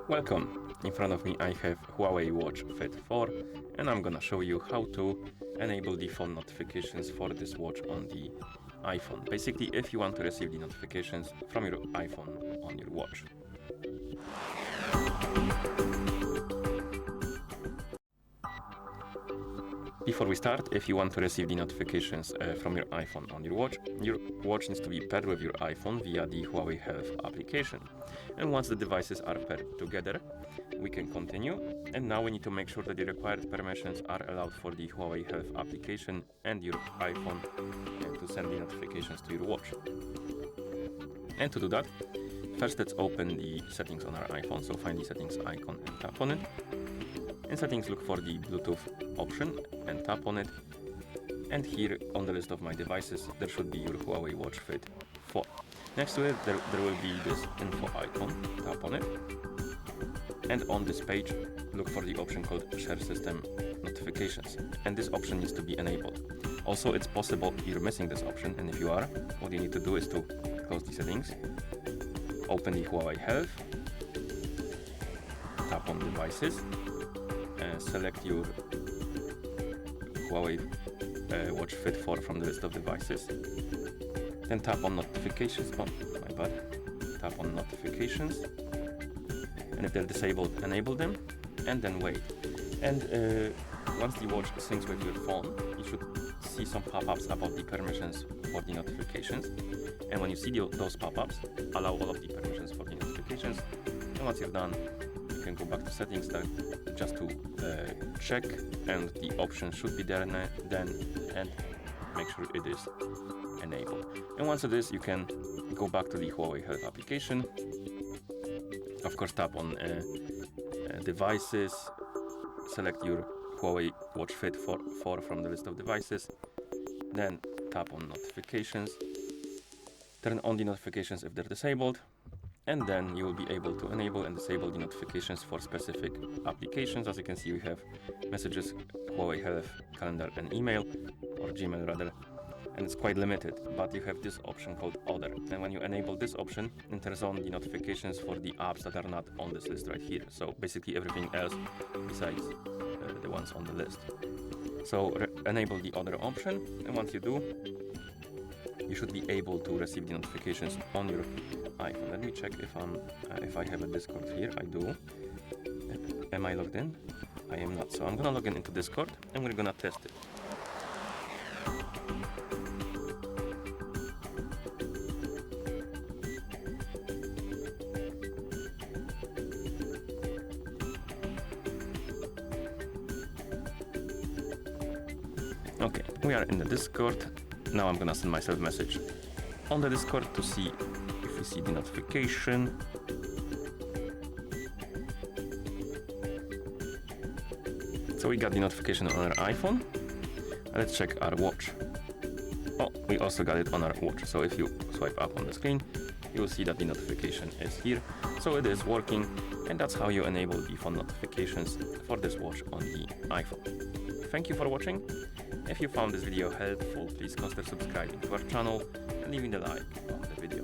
Welcome! In front of me I have HUAWEI Watch Fit 4 and I'm gonna show you how to enable the phone notifications for this watch on the iPhone. Basically, if you want to receive the notifications from your iPhone on your watch. Before we start, if you want to receive the notifications from your iPhone on your watch needs to be paired with your iPhone via the HUAWEI Health application. And once the devices are paired together, we can continue. And now we need to make sure that the required permissions are allowed for the HUAWEI Health application and your iPhone to send the notifications to your watch. And to do that, first let's open the settings on our iPhone. So find the settings icon and tap on it. In settings, look for the Bluetooth option and tap on it. And here on the list of my devices, there should be your HUAWEI Watch Fit 4. Next to it, there will be this info icon. Tap on it. And on this page, look for the option called Share System Notifications. And this option needs to be enabled. Also, it's possible you're missing this option. And if you are, what you need to do is to close the settings, open the HUAWEI Health, tap on Devices, select your HUAWEI Watch Fit 4 from the list of devices. Then tap on Notifications. Oh, my bad. Tap on Notifications. And if they're disabled, enable them. And then wait. And once the watch syncs with your phone, you should see some pop-ups about the permissions for the notifications. And when you see those pop-ups, allow all of the permissions for the notifications. And once you're done, you can go back to settings just to check, and the option should be there then, and make sure it is enabled. And once it is, you can go back to the HUAWEI Health application. Of course, tap on devices, select your HUAWEI Watch Fit 4 from the list of devices, then tap on notifications, turn on the notifications if they're disabled, and then you will be able to enable and disable the notifications for specific applications. As you can see, we have messages, HUAWEI Health, calendar and email, or Gmail rather, and it's quite limited, but you have this option called Other. And when you enable this option, it turns on the notifications for the apps that are not on this list right here. So basically everything else besides the ones on the list. So enable the Other option, and once you do, you should be able to receive the notifications on your iPhone. Let me check if I have a Discord here. I do. Am I logged in? I am not. So I'm gonna log in into Discord and we're gonna test it. Okay, we are in the Discord. Now I'm gonna send myself a message on the Discord to see if we see the notification. So we got the notification on our iPhone. Let's check our watch. Oh, we also got it on our watch. So if you swipe up on the screen, you will see that the notification is here. So it is working, and that's how you enable the phone notifications for this watch on the iPhone. Thank you for watching. If you found this video helpful, please consider subscribing to our channel and leaving a like on the video.